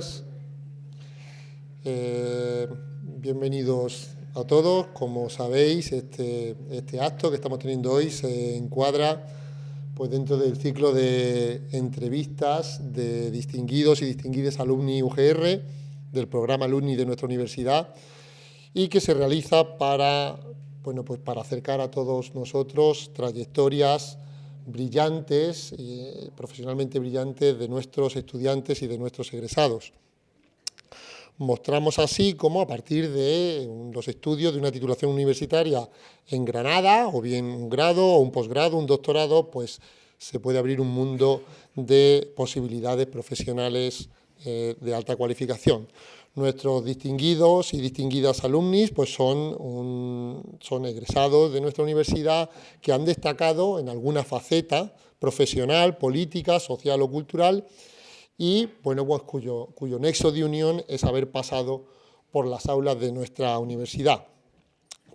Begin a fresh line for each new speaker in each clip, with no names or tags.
días. Bienvenidos a todos. Como sabéis, este acto que estamos teniendo hoy se encuadra pues, dentro del ciclo de entrevistas de distinguidos y distinguidas alumni UGR, del programa alumni de nuestra universidad, y que se realiza para acercar a todos nosotros trayectorias brillantes, profesionalmente brillantes, de nuestros estudiantes y de nuestros egresados. Mostramos así cómo a partir de los estudios de una titulación universitaria en Granada, o bien un grado, o un posgrado, un doctorado, pues se puede abrir un mundo de posibilidades profesionales de alta cualificación. Nuestros distinguidos y distinguidas alumnis pues son egresados de nuestra universidad que han destacado en alguna faceta profesional, política, social o cultural, y bueno, pues cuyo nexo de unión es haber pasado por las aulas de nuestra universidad.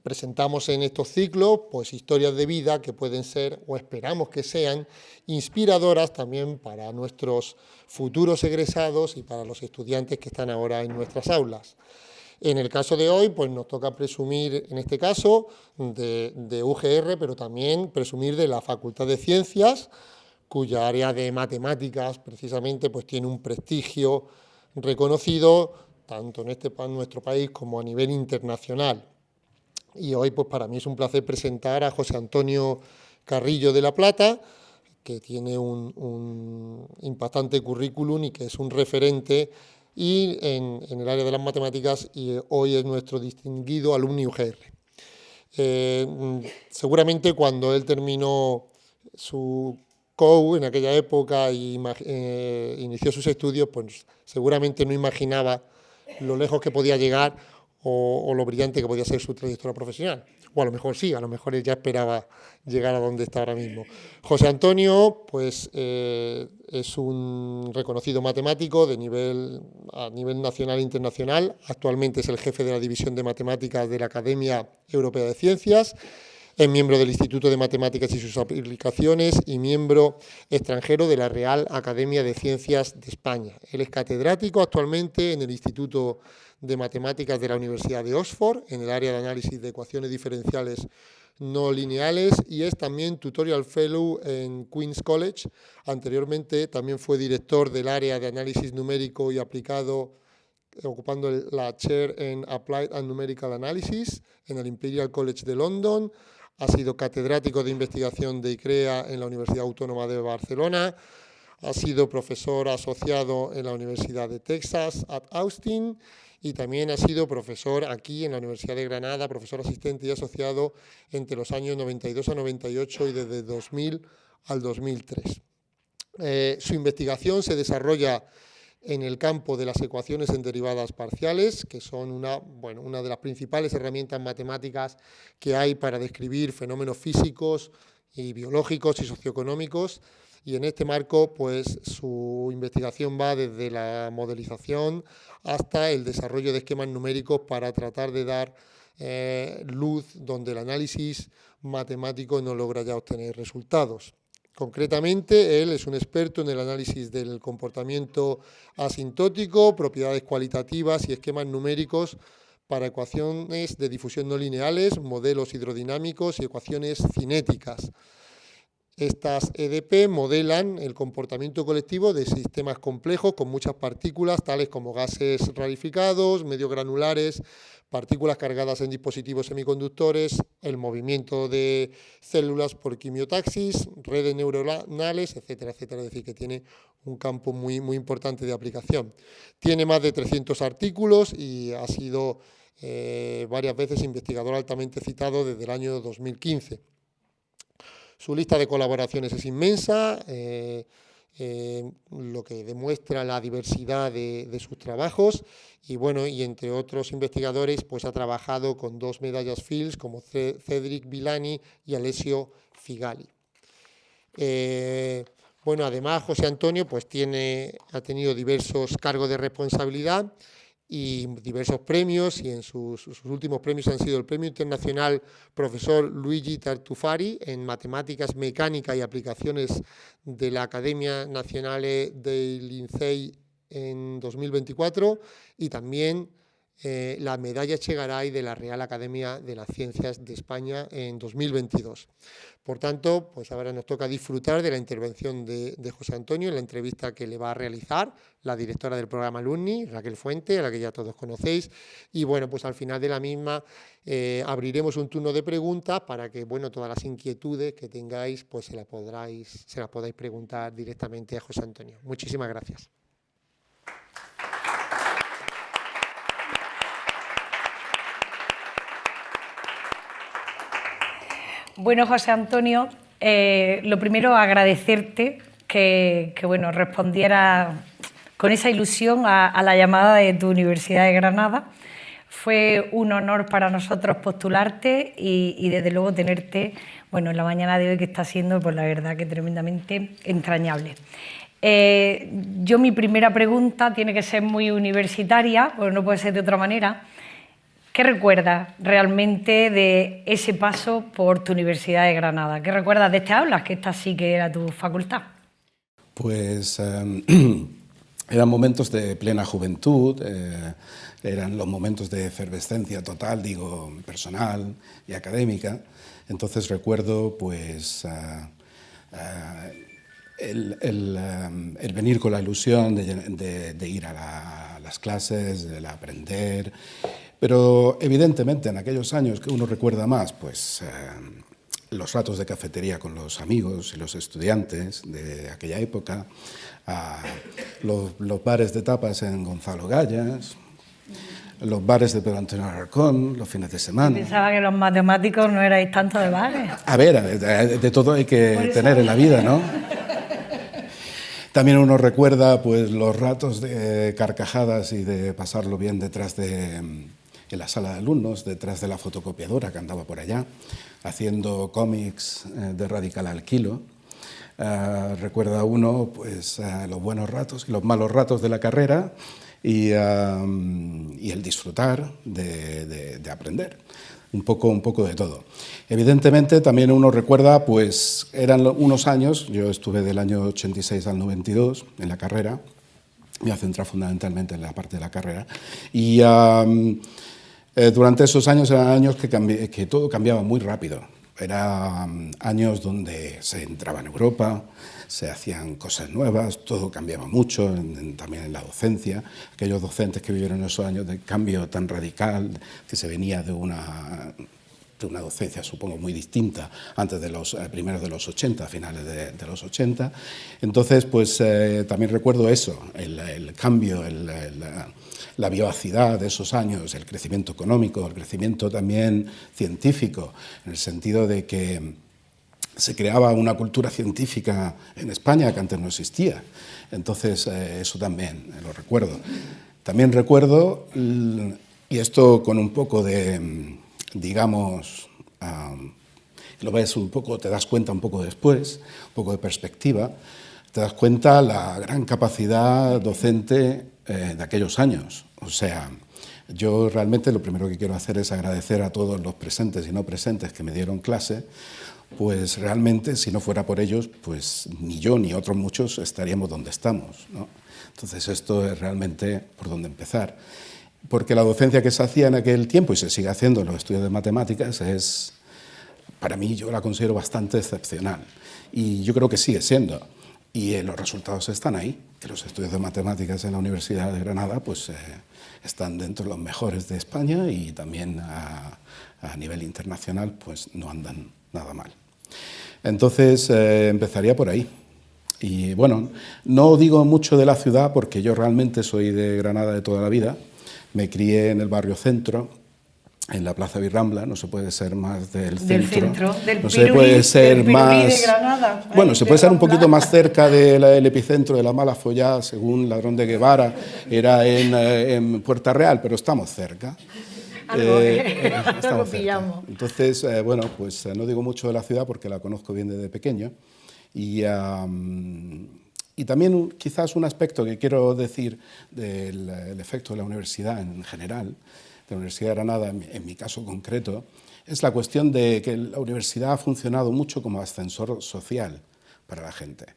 Presentamos en estos ciclos pues historias de vida que pueden ser, o esperamos que sean, inspiradoras también para nuestros futuros egresados y para los estudiantes que están ahora en nuestras aulas. En el caso de hoy, pues nos toca presumir, en este caso, de UGR, pero también presumir de la Facultad de Ciencias, cuya área de matemáticas precisamente pues tiene un prestigio reconocido tanto en nuestro país como a nivel internacional. Y hoy pues para mí es un placer presentar a José Antonio Carrillo de la Plata, que tiene un impactante currículum y que es un referente en el área de las matemáticas, y hoy es nuestro distinguido alumni UGR. Seguramente cuando él terminó su COU en aquella época y inició sus estudios, pues seguramente no imaginaba lo lejos que podía llegar o lo brillante que podía ser su trayectoria profesional. O a lo mejor sí, a lo mejor él ya esperaba llegar a donde está ahora mismo. José Antonio pues, es un reconocido matemático a nivel nacional e internacional. Actualmente es el jefe de la División de Matemáticas de la Academia Europea de Ciencias. Es miembro del Instituto de Matemáticas y sus aplicaciones y miembro extranjero de la Real Academia de Ciencias de España. Él es catedrático actualmente en el Instituto de Matemáticas de la Universidad de Oxford, en el área de análisis de ecuaciones diferenciales no lineales, y es también Tutorial Fellow en Queen's College. Anteriormente también fue director del área de análisis numérico y aplicado, ocupando la Chair en Applied and Numerical Analysis en el Imperial College de London. Ha sido catedrático de investigación de ICREA en la Universidad Autónoma de Barcelona. Ha sido profesor asociado en la Universidad de Texas at Austin, y también ha sido profesor aquí en la Universidad de Granada, profesor asistente y asociado entre los años 92 a 98 y desde 2000 al 2003. Su investigación se desarrolla en el campo de las ecuaciones en derivadas parciales, que son una de las principales herramientas matemáticas que hay para describir fenómenos físicos y biológicos y socioeconómicos. Y en este marco, pues su investigación va desde la modelización hasta el desarrollo de esquemas numéricos para tratar de dar luz donde el análisis matemático no logra ya obtener resultados. Concretamente, él es un experto en el análisis del comportamiento asintótico, propiedades cualitativas y esquemas numéricos para ecuaciones de difusión no lineales, modelos hidrodinámicos y ecuaciones cinéticas. Estas EDP modelan el comportamiento colectivo de sistemas complejos con muchas partículas, tales como gases rarificados, medios granulares, partículas cargadas en dispositivos semiconductores, el movimiento de células por quimiotaxis, redes neuronales, etcétera, etcétera. Es decir, que tiene un campo muy, muy importante de aplicación. Tiene más de 300 artículos y ha sido varias veces investigador altamente citado desde el año 2015. Su lista de colaboraciones es inmensa, lo que demuestra la diversidad de sus trabajos, y bueno, y entre otros investigadores pues ha trabajado con 2 medallas Fields como Cedric Villani y Alessio Figali. Además José Antonio pues ha tenido diversos cargos de responsabilidad y diversos premios, y en sus últimos premios han sido el Premio Internacional Profesor Luigi Tartufari en Matemáticas, Mecánica y Aplicaciones de la Accademia Nazionale dei Lincei en 2024 y también la medalla Echegaray de la Real Academia de las Ciencias de España en 2022. Por tanto, pues ahora nos toca disfrutar de la intervención de José Antonio en la entrevista que le va a realizar la directora del programa Alumni, Raquel Fuente, a la que ya todos conocéis. Y bueno, pues al final de la misma abriremos un turno de preguntas para que, bueno, todas las inquietudes que tengáis, pues se las podáis preguntar directamente a José Antonio. Muchísimas gracias.
Bueno, José Antonio, lo primero agradecerte que bueno, respondiera con esa ilusión a la llamada de tu Universidad de Granada. Fue un honor para nosotros postularte y desde luego tenerte, bueno, en la mañana de hoy, que está siendo, pues la verdad que tremendamente entrañable. Yo mi primera pregunta tiene que ser muy universitaria, pues no puede ser de otra manera. ¿Qué recuerdas realmente de ese paso por tu Universidad de Granada? ¿Qué recuerdas de este aula, que esta sí que era tu facultad?
Pues eran momentos de plena juventud, eran los momentos de efervescencia total, digo, personal y académica. Entonces recuerdo pues el venir con la ilusión de ir a las clases, de aprender. Pero evidentemente en aquellos años que uno recuerda más, pues los ratos de cafetería con los amigos y los estudiantes de aquella época, los bares de tapas en Gonzalo Gallas, los bares de Pedro Antonio Alarcón, los fines de semana.
Pensaba que los matemáticos no erais tanto de bares.
A ver, de todo hay que tener en la vida, ¿no? También uno recuerda pues los ratos de carcajadas y de pasarlo bien detrás en la sala de alumnos, detrás de la fotocopiadora que andaba por allá, haciendo cómics de Radical al Kilo. Recuerda uno pues los buenos ratos y los malos ratos de la carrera y el disfrutar de aprender. Un poco de todo. Evidentemente también uno recuerda, pues eran unos años, yo estuve del año 86 al 92 en la carrera, me voy a centrar fundamentalmente en la parte de la carrera, y durante esos años eran años que todo cambiaba muy rápido. Eran años donde se entraba en Europa, se hacían cosas nuevas, todo cambiaba mucho, también en la docencia. Aquellos docentes que vivieron esos años de cambio tan radical, que se venía de una docencia, supongo, muy distinta antes de los primeros de los 80, finales de los 80. Entonces, pues también recuerdo eso, el cambio, la vivacidad de esos años, el crecimiento económico, el crecimiento también científico, en el sentido de que se creaba una cultura científica en España que antes no existía. Entonces, eso también lo recuerdo. También recuerdo, y esto con un poco de, digamos, lo ves un poco, te das cuenta un poco después, un poco de perspectiva, te das cuenta la gran capacidad docente de aquellos años. O sea, yo realmente lo primero que quiero hacer es agradecer a todos los presentes y no presentes que me dieron clase, pues realmente si no fuera por ellos, pues ni yo ni otros muchos estaríamos donde estamos, ¿no? Entonces esto es realmente por donde empezar. Porque la docencia que se hacía en aquel tiempo y se sigue haciendo en los estudios de matemáticas es, para mí, yo la considero bastante excepcional. Y yo creo que sigue siendo. Y los resultados están ahí, que los estudios de matemáticas en la Universidad de Granada pues, están dentro de los mejores de España y también a nivel internacional pues, no andan nada mal. Entonces empezaría por ahí. Y bueno, no digo mucho de la ciudad porque yo realmente soy de Granada de toda la vida. Me crié en el barrio Centro, en la Plaza Virrambla, no se puede ser más del centro.
Del
no se puede ser más
de Granada.
Bueno, se puede ser un poquito más cerca del epicentro de la mala follada, según Ladrón de Guevara, era en Puerta Real, pero estamos cerca.
Estamos cerca.
Entonces, bueno, pues no digo mucho de la ciudad porque la conozco bien desde pequeño. Y también quizás un aspecto que quiero decir del efecto de la universidad en general, de la Universidad de Granada, en mi caso concreto, es la cuestión de que la universidad ha funcionado mucho como ascensor social para la gente.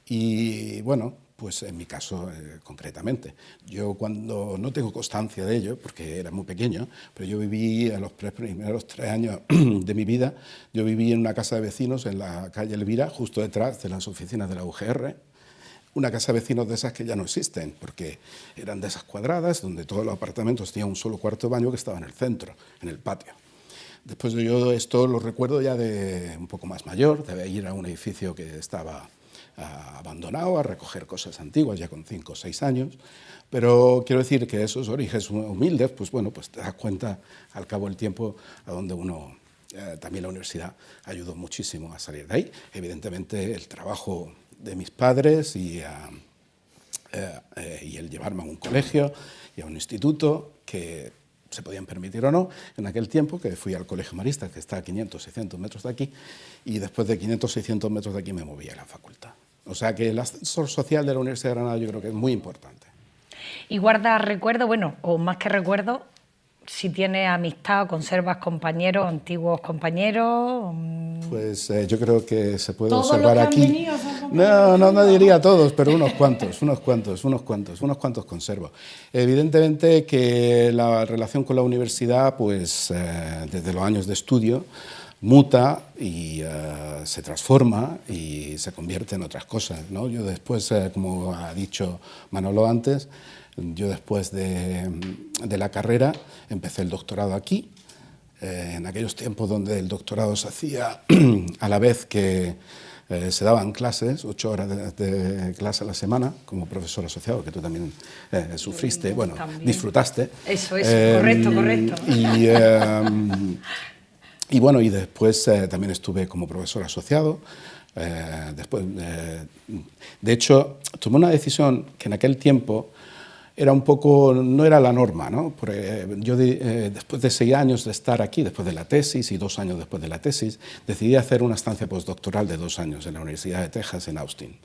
Y bueno, pues en mi caso concretamente. Yo cuando no tengo constancia de ello, porque era muy pequeño, pero yo viví a los primeros 3 años de mi vida, yo viví en una casa de vecinos en la calle Elvira, justo detrás de las oficinas de la UGR, una casa de vecinos de esas que ya no existen, porque eran de esas cuadradas, donde todos los apartamentos tenían un solo cuarto de baño que estaba en el centro, en el patio. Después yo esto lo recuerdo ya de un poco más mayor, de ir a un edificio que estaba abandonado, a recoger cosas antiguas, ya con 5 o 6 años, pero quiero decir que esos orígenes humildes, pues bueno, pues te das cuenta al cabo del tiempo a donde uno, también la universidad ayudó muchísimo a salir de ahí. Evidentemente el trabajo de mis padres y el llevarme a un colegio y a un instituto que se podían permitir o no en aquel tiempo, que fui al Colegio Marista, que está a 500, 600 metros de aquí, y después de 500, 600 metros de aquí me moví a la facultad. O sea que el ascensor social de la Universidad de Granada yo creo que es muy importante.
¿Y guardas recuerdos, bueno, o más que recuerdos, si tienes amistad o conservas compañeros, antiguos compañeros?
Pues yo creo que se puede
¿Todos
observar
los que
aquí.
han venido son compañeros?
No diría todos, pero unos cuantos conservo. Evidentemente que la relación con la universidad, pues desde los años de estudio, muta y se transforma y se convierte en otras cosas, ¿no? Yo después, como ha dicho Manolo antes, yo después de la carrera empecé el doctorado aquí, en aquellos tiempos donde el doctorado se hacía a la vez que se daban clases, 8 horas de clase a la semana, como profesor asociado, que tú también sufriste, bueno,
también.
Disfrutaste.
Eso, correcto.
Y bueno, y después también estuve como profesor asociado. De hecho, tomé una decisión que en aquel tiempo era un poco, no era la norma, ¿no? Porque yo después de 6 años de estar aquí, después de la tesis y 2 años después de la tesis, decidí hacer una estancia postdoctoral de 2 años en la Universidad de Texas en Austin.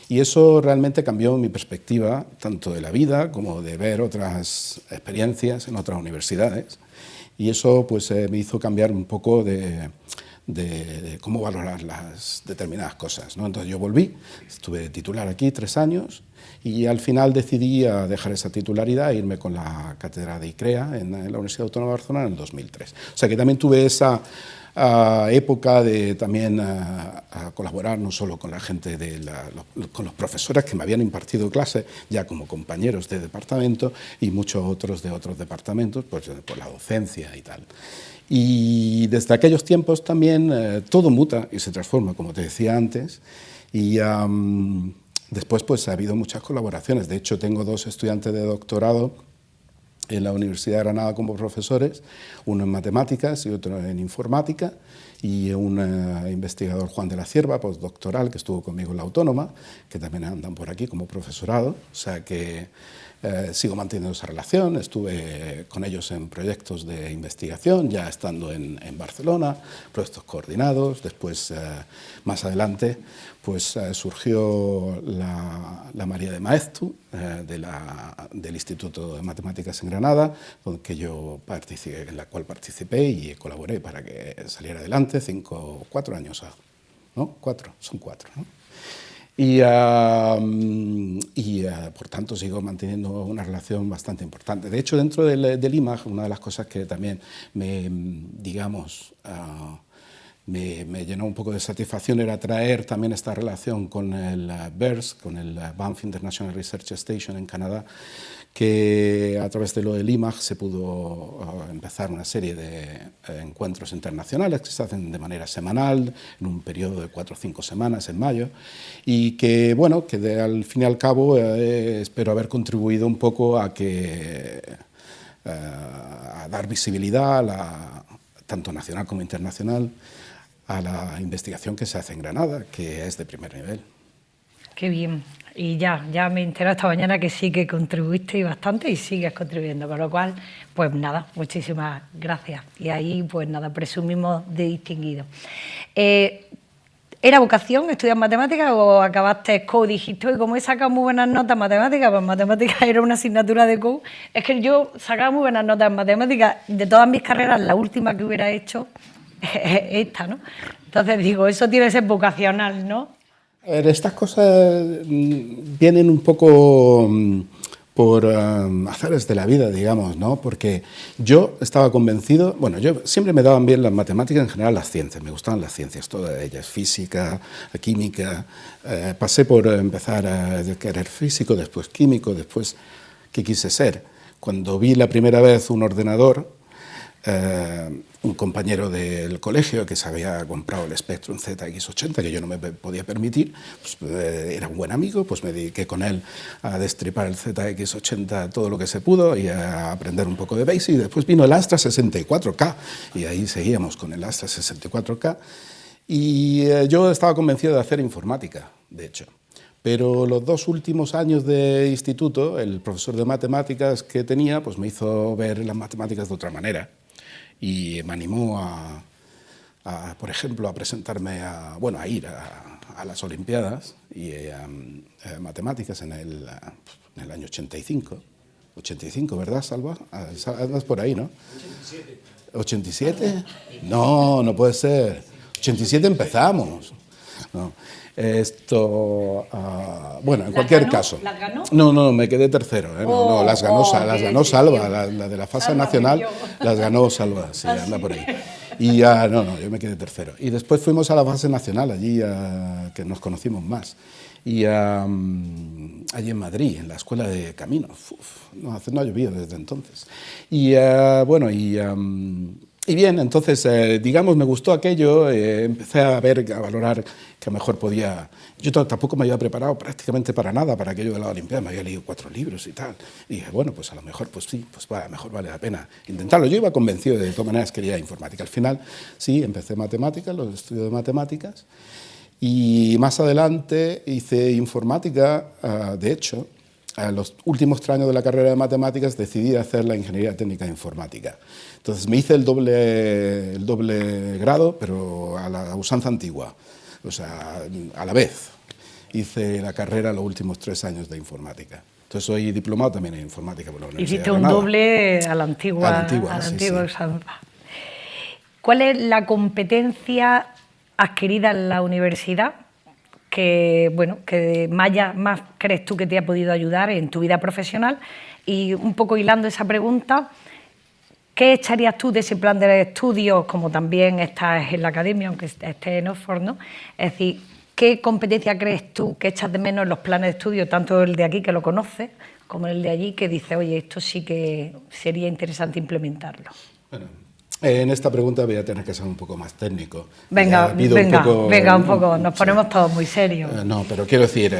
Y eso realmente cambió mi perspectiva, tanto de la vida como de ver otras experiencias en otras universidades. Y eso pues me hizo cambiar un poco de cómo valorar las determinadas cosas, ¿no? Entonces yo volví, estuve titular aquí 3 años y al final decidí dejar esa titularidad e irme con la cátedra de ICREA en la Universidad Autónoma de Barcelona en el 2003. O sea que también tuve esa época de también a colaborar no solo con la gente, con los profesores que me habían impartido clases ya como compañeros de departamento y muchos otros de otros departamentos, pues por la docencia y tal. Y desde aquellos tiempos también todo muta y se transforma, como te decía antes, y después pues ha habido muchas colaboraciones. De hecho, tengo 2 estudiantes de doctorado en la Universidad de Granada como profesores, uno en matemáticas y otro en informática, y un investigador, Juan de la Cierva, postdoctoral, que estuvo conmigo en la Autónoma, que también andan por aquí como profesorado, o sea que sigo manteniendo esa relación. Estuve con ellos en proyectos de investigación, ya estando en Barcelona, proyectos coordinados. Después, más adelante, pues surgió la María de Maeztu, del Instituto de Matemáticas en Granada, en la cual participé y colaboré para que saliera adelante 4 años, ¿no? 4, son 4, ¿no? Y por tanto sigo manteniendo una relación bastante importante. De hecho, dentro del IMAG, una de las cosas que también me llenó un poco de satisfacción era traer también esta relación con el BERS, con el Banff International Research Station en Canadá, que a través de lo del IMAG se pudo empezar una serie de encuentros internacionales que se hacen de manera semanal, en un periodo de 4 o 5 semanas, en mayo, y que, bueno, que al fin y al cabo espero haber contribuido un poco a dar visibilidad, tanto nacional como internacional, a la investigación que se hace en Granada, que es de primer nivel.
Qué bien. Y ya me enteré esta mañana que sí que contribuiste bastante y sigues contribuyendo, con lo cual, pues nada, muchísimas gracias. Y ahí, pues nada, presumimos de distinguido. ¿Era vocación estudiar matemáticas o acabaste COU? Dijiste, y como he sacado muy buenas notas en matemáticas, pues matemáticas era una asignatura de COU. Es que yo sacaba muy buenas notas en matemáticas, de todas mis carreras, la última que hubiera hecho es esta, ¿no? Entonces digo, eso tiene que ser vocacional, ¿no?
Estas cosas vienen un poco por azares de la vida, digamos, ¿no? Porque yo estaba convencido, bueno, yo siempre me daban bien las matemáticas, en general las ciencias, me gustaban las ciencias, todas ellas, física, química. Pasé por empezar a querer físico, después químico, después, ¿qué quise ser? Cuando vi la primera vez un ordenador, un compañero del colegio que se había comprado el Spectrum ZX80, que yo no me podía permitir, pues, era un buen amigo, pues me dediqué con él a destripar el ZX80 todo lo que se pudo y a aprender un poco de BASIC, y después vino el Astra 64K, y ahí seguíamos con el Astra 64K, y yo estaba convencido de hacer informática, de hecho. Pero los 2 últimos años de instituto, el profesor de matemáticas que tenía, pues me hizo ver las matemáticas de otra manera. Y me animó por ejemplo, a presentarme a ir a las Olimpiadas y a matemáticas en el año 85. 85, ¿verdad, Salva? Andas por ahí, ¿no? 87. ¿87? No, no puede ser. 87 empezamos. No. Bueno, en cualquier caso.
¿Las ganó?
No, me quedé tercero. No, las ganó Salva, la de la fase nacional, las ganó Salva, sí, anda por ahí. Y yo me quedé tercero. Y después fuimos a la fase nacional, allí que nos conocimos más. Y allí en Madrid, en la Escuela de Camino. No ha llovido desde entonces. Y bien, entonces, digamos, me gustó aquello, empecé a valorar que mejor podía... Yo tampoco me había preparado prácticamente para nada para aquello de la Olimpiada, me había leído 4 libros y tal. Y dije, bueno, pues a lo mejor, pues sí, mejor vale la pena intentarlo. Yo iba convencido de todas maneras quería informática. Al final, sí, empecé matemáticas, los estudios de matemáticas, y más adelante hice informática, de hecho. A los últimos 3 años de la carrera de matemáticas decidí hacer la ingeniería técnica de informática. Entonces me hice el doble grado, pero a la usanza antigua, o sea, a la vez. Hice la carrera los últimos 3 años de informática. Entonces soy diplomado también en informática por la Universidad
Hiciste
de
un
Granada.
doble a la antigua
sí.
usanza. ¿Cuál es la competencia adquirida en la universidad que más crees tú que te ha podido ayudar en tu vida profesional? Y un poco hilando esa pregunta, ¿qué echarías tú de ese plan de estudios, como también estás en la academia, aunque estés en Oxford, ¿no? Es decir, ¿qué competencia crees tú que echas de menos en los planes de estudio, tanto el de aquí, que lo conoces, como el de allí, que dices, oye, esto sí que sería interesante implementarlo?
Bueno, en esta pregunta voy a tener que ser un poco más técnico.
Venga, un poco, nos ponemos todos muy serios.
No, pero quiero decir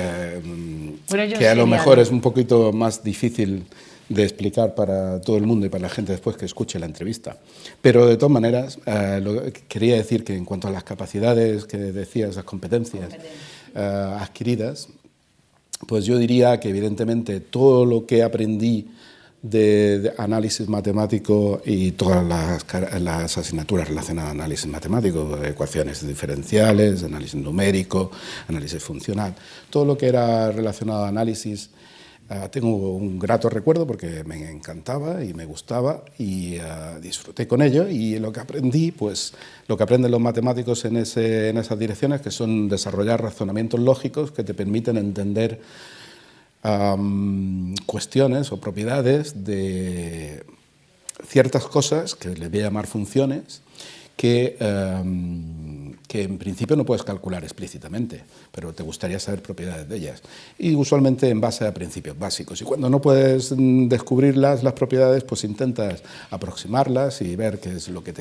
que a lo mejor es un poquito más difícil de explicar para todo el mundo y para la gente después que escuche la entrevista. Pero de todas maneras, quería decir que en cuanto a las capacidades que decías, las competencias adquiridas, pues yo diría que evidentemente todo lo que aprendí de análisis matemático y todas las asignaturas relacionadas a análisis matemático, ecuaciones diferenciales, análisis numérico, análisis funcional, todo lo que era relacionado a análisis, tengo un grato recuerdo porque me encantaba y me gustaba y disfruté con ello, y lo que aprendí, pues lo que aprenden los matemáticos en esas direcciones, que son desarrollar razonamientos lógicos que te permiten entender cuestiones o propiedades de ciertas cosas, que les voy a llamar funciones, que en principio no puedes calcular explícitamente, pero te gustaría saber propiedades de ellas. Y usualmente en base a principios básicos. Y cuando no puedes descubrirlas, las propiedades, pues intentas aproximarlas y ver qué es lo que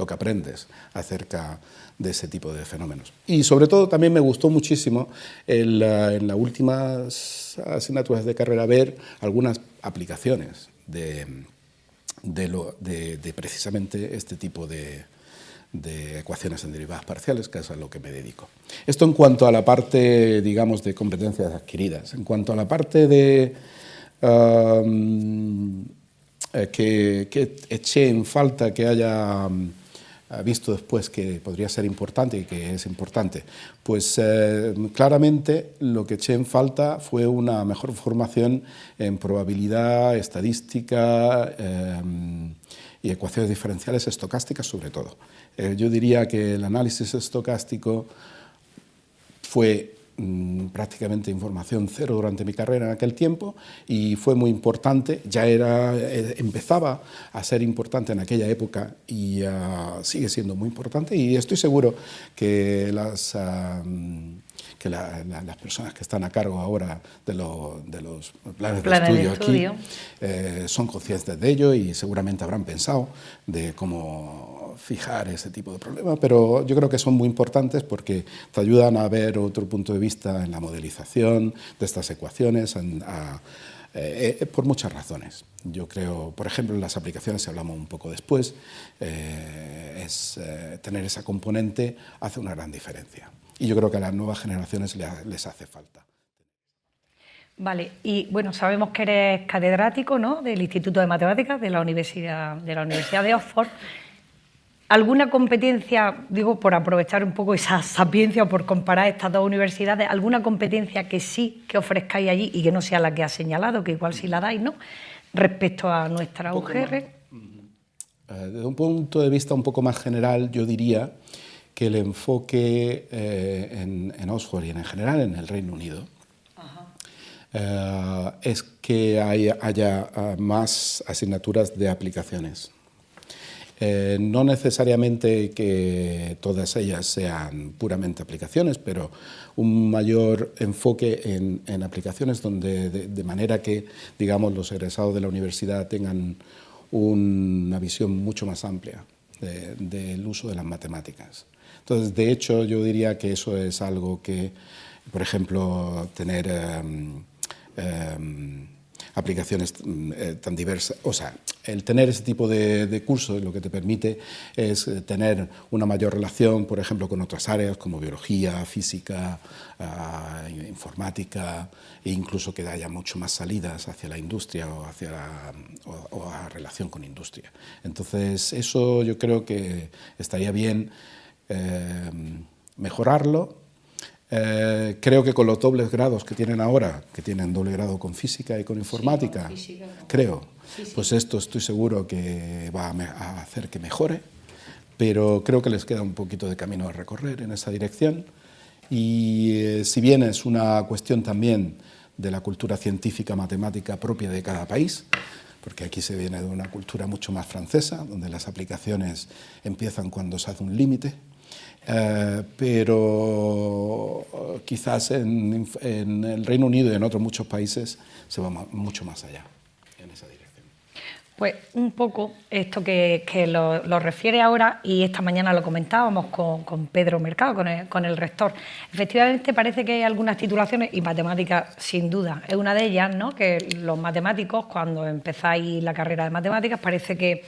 aprendes acerca de ese tipo de fenómenos. Y sobre todo también me gustó muchísimo en las últimas asignaturas de carrera ver algunas aplicaciones de precisamente este tipo de ecuaciones en derivadas parciales, que es a lo que me dedico. Esto en cuanto a la parte, digamos, de competencias adquiridas. En cuanto a la parte de que eché en falta que haya visto después que podría ser importante y que es importante, pues claramente lo que eché en falta fue una mejor formación en probabilidad, estadística y ecuaciones diferenciales estocásticas sobre todo. Yo diría que el análisis estocástico fue prácticamente información cero durante mi carrera en aquel tiempo y fue muy importante, empezaba a ser importante en aquella época y sigue siendo muy importante, y estoy seguro que las personas que están a cargo ahora de los planes de estudio aquí son conscientes de ello y seguramente habrán pensado de cómo fijar ese tipo de problemas, pero yo creo que son muy importantes porque te ayudan a ver otro punto de vista en la modelización de estas ecuaciones por muchas razones. Yo creo, por ejemplo, en las aplicaciones, si hablamos un poco después, tener esa componente hace una gran diferencia. Y yo creo que a las nuevas generaciones les hace falta.
Vale, y bueno, sabemos que eres catedrático, ¿no?, del Instituto de Matemáticas de la Universidad de Oxford. ¿Alguna competencia, digo, por aprovechar un poco esa sapiencia o por comparar estas dos universidades, alguna competencia que sí que ofrezcáis allí y que no sea la que has señalado, que igual sí la dais, ¿no?, respecto a nuestra UGR?
Desde un punto de vista un poco más general, yo diría que el enfoque en Oxford y en general en el Reino Unido es que haya más asignaturas de aplicaciones. No necesariamente que todas ellas sean puramente aplicaciones, pero un mayor enfoque en aplicaciones de manera que, digamos, los egresados de la universidad tengan una visión mucho más amplia del uso de las matemáticas. Entonces, de hecho, yo diría que eso es algo que, por ejemplo, tener aplicaciones tan diversas, o sea, el tener ese tipo de cursos lo que te permite es tener una mayor relación, por ejemplo, con otras áreas como biología, física, informática, e incluso que haya mucho más salidas hacia la industria o a relación con industria. Entonces, eso yo creo que estaría bien mejorarlo. Creo que con los dobles grados que tienen ahora, que tienen doble grado con física y con informática, sí, con física, creo, sí. Pues esto estoy seguro que va a hacer que mejore, pero creo que les queda un poquito de camino a recorrer en esa dirección. Y si bien es una cuestión también de la cultura científica matemática propia de cada país, porque aquí se viene de una cultura mucho más francesa, donde las aplicaciones empiezan cuando se hace un límite, pero quizás en el Reino Unido y en otros muchos países se va mucho más allá en esa dirección.
Pues un poco esto que lo refiere ahora, y esta mañana lo comentábamos con Pedro Mercado, con el rector. Efectivamente parece que hay algunas titulaciones, y matemáticas sin duda es una de ellas, ¿no?, que los matemáticos, cuando empezáis la carrera de matemáticas, parece que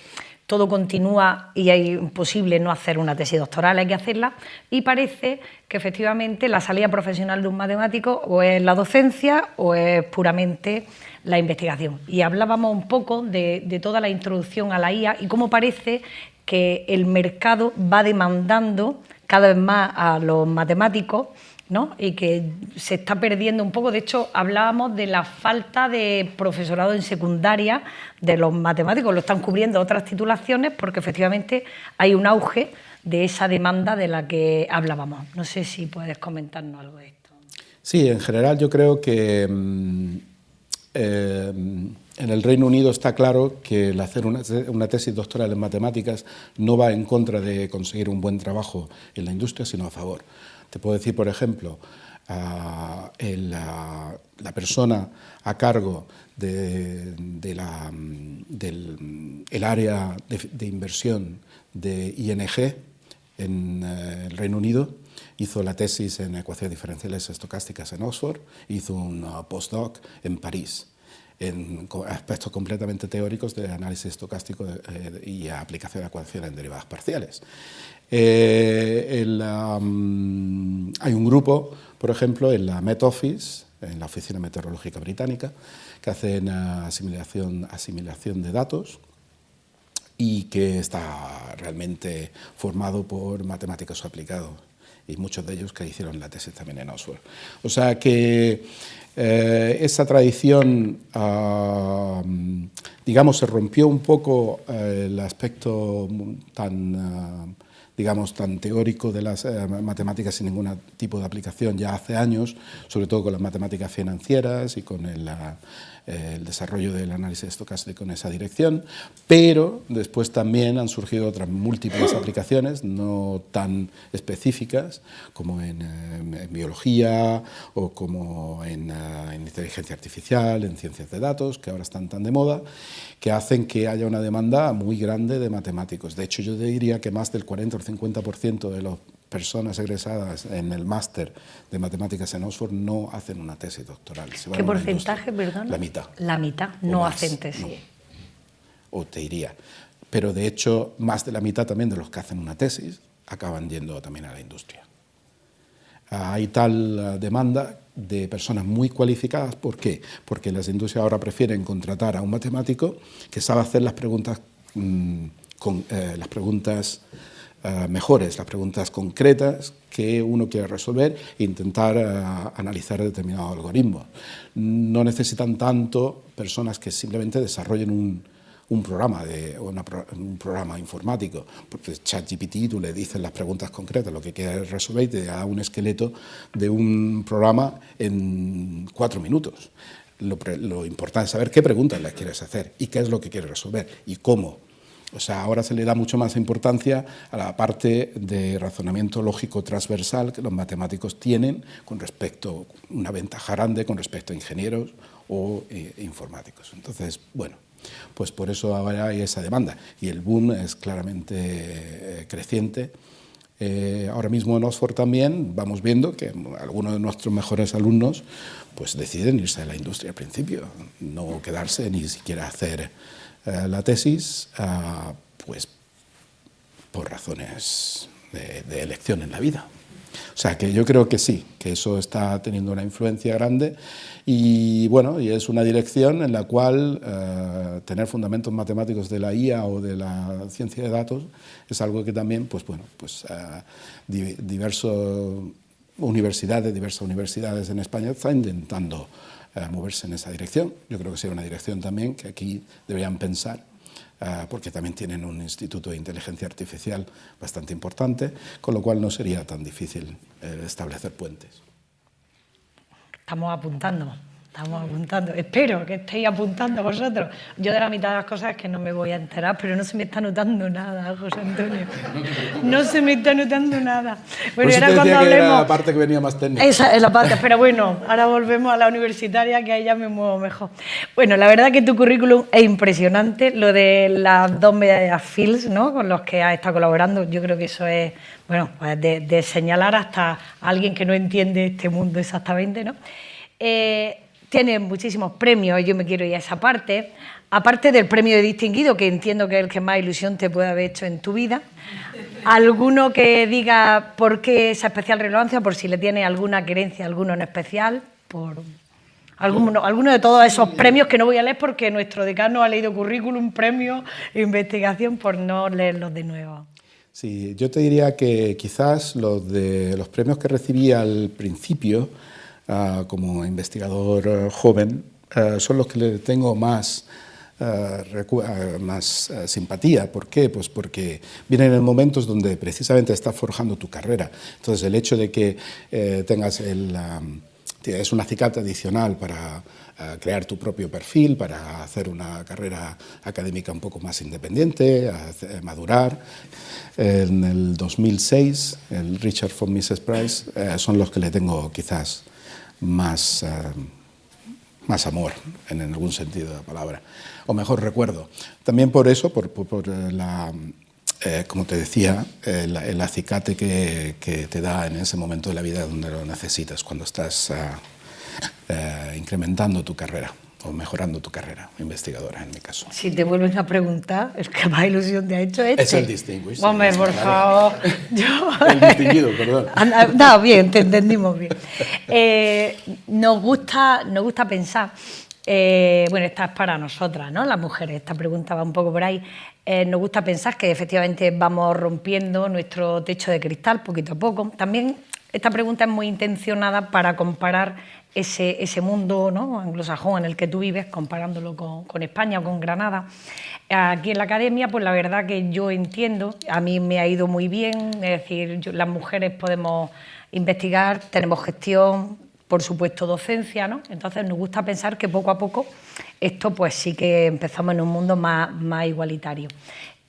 todo continúa y es imposible no hacer una tesis doctoral, hay que hacerla, y parece que efectivamente la salida profesional de un matemático o es la docencia o es puramente la investigación. Y hablábamos un poco de toda la introducción a la IA y cómo parece que el mercado va demandando cada vez más a los matemáticos, ¿no?, y que se está perdiendo un poco. De hecho, hablábamos de la falta de profesorado en secundaria de los matemáticos, lo están cubriendo otras titulaciones porque efectivamente hay un auge de esa demanda de la que hablábamos. No sé si puedes comentarnos algo de esto.
Sí, en general yo creo que en el Reino Unido está claro que el hacer una tesis doctoral en matemáticas no va en contra de conseguir un buen trabajo en la industria, sino a favor. Te puedo decir, por ejemplo, la persona a cargo del área de inversión de ING en el Reino Unido, hizo la tesis en ecuaciones diferenciales estocásticas en Oxford, hizo un postdoc en París, en aspectos completamente teóricos de análisis estocástico y aplicación de ecuaciones en derivadas parciales. Hay un grupo, por ejemplo, en la Met Office, en la Oficina Meteorológica Británica, que hacen asimilación de datos y que está realmente formado por matemáticos aplicados, y muchos de ellos que hicieron la tesis también en Oxford. O sea que esa tradición, digamos, se rompió un poco el aspecto tan digamos, tan teórico de las matemáticas sin ningún tipo de aplicación ya hace años, sobre todo con las matemáticas financieras y con el desarrollo del análisis estocástico en esa dirección, pero después también han surgido otras múltiples aplicaciones no tan específicas como en biología o como en inteligencia artificial, en ciencias de datos, que ahora están tan de moda, que hacen que haya una demanda muy grande de matemáticos. De hecho, yo diría que más del 40 o el 50% de las personas egresadas en el máster de matemáticas en Oxford no hacen una tesis doctoral.
¿Qué porcentaje, perdón?
La mitad.
La mitad no hacen tesis. No.
O te diría. Pero de hecho, más de la mitad también de los que hacen una tesis acaban yendo también a la industria. Hay tal demanda de personas muy cualificadas. ¿Por qué? Porque las industrias ahora prefieren contratar a un matemático que sabe hacer las preguntas, mejores, las preguntas concretas que uno quiere resolver e intentar analizar determinados algoritmos. No necesitan tanto personas que simplemente desarrollen un programa informático, porque ChatGPT tú le dices las preguntas concretas, lo que quieres resolver y te da un esqueleto de un programa en 4 minutos. Lo importante es saber qué preguntas le quieres hacer y qué es lo que quieres resolver y cómo. O sea, ahora se le da mucho más importancia a la parte de razonamiento lógico transversal que los matemáticos tienen con respecto, una ventaja grande con respecto a ingenieros o informáticos. Entonces, bueno, pues por eso ahora hay esa demanda y el boom es claramente creciente. Ahora mismo en Oxford también vamos viendo que algunos de nuestros mejores alumnos pues deciden irse a la industria al principio, no quedarse ni siquiera hacer la tesis, pues por razones de elección en la vida. O sea, que yo creo que sí, que eso está teniendo una influencia grande y, bueno, y es una dirección en la cual tener fundamentos matemáticos de la IA o de la ciencia de datos es algo que también, pues bueno, pues diversas universidades en España están intentando moverse en esa dirección. Yo creo que sería una dirección también que aquí deberían pensar, porque también tienen un instituto de inteligencia artificial bastante importante, con lo cual no sería tan difícil establecer puentes.
Estamos apuntando. Espero que estéis apuntando vosotros. Yo de la mitad de las cosas es que no me voy a enterar, pero no se me está notando nada, José Antonio. No se me está notando nada. Bueno,
por eso te decía que era la parte que venía más técnica.
Esa es la parte, pero bueno, ahora volvemos a la universitaria, que ahí ya me muevo mejor. Bueno, la verdad que tu currículum es impresionante, lo de las 2 medallas Fields, ¿no?, con los que has estado colaborando, yo creo que eso es, bueno, pues de señalar hasta a alguien que no entiende este mundo exactamente, ¿no? Tienes muchísimos premios, yo me quiero ir a esa parte, aparte del premio de distinguido, que entiendo que es el que más ilusión te puede haber hecho en tu vida. ¿Alguno que diga por qué esa especial relevancia, por si le tiene alguna querencia, alguno en especial, por alguno de todos esos premios que no voy a leer porque nuestro decano ha leído currículum, premio, investigación, por no leerlos de nuevo?
Sí, yo te diría que quizás los premios que recibí al principio, como investigador joven, son los que le tengo más simpatía. ¿Por qué? Pues porque vienen en momentos donde precisamente estás forjando tu carrera. Entonces el hecho de que tengas es un acicate adicional para crear tu propio perfil, para hacer una carrera académica un poco más independiente, madurar. En el 2006, el Richard von Mises Prize son los que le tengo quizás más amor, en algún sentido de la palabra, o mejor recuerdo. También por eso, por como te decía, el acicate que te da en ese momento de la vida donde lo necesitas, cuando estás incrementando tu carrera o mejorando tu carrera investigadora, en mi caso.
Si te vuelven a preguntar, es que más ilusión te ha hecho este.
Es el Distinguished.
Hombre, por favor.
El distinguido, perdón.
No, bien, te entendimos bien. Nos gusta pensar, bueno, esta es para nosotras, ¿no?, las mujeres, esta pregunta va un poco por ahí. Nos gusta pensar que efectivamente vamos rompiendo nuestro techo de cristal poquito a poco. También esta pregunta es muy intencionada para comparar ese mundo, ¿no?, anglosajón en el que tú vives, comparándolo con España o con Granada. Aquí en la academia, pues la verdad que yo entiendo, a mí me ha ido muy bien, es decir, las mujeres podemos investigar, tenemos gestión, por supuesto docencia, ¿no? Entonces nos gusta pensar que poco a poco esto pues sí que empezamos en un mundo más igualitario.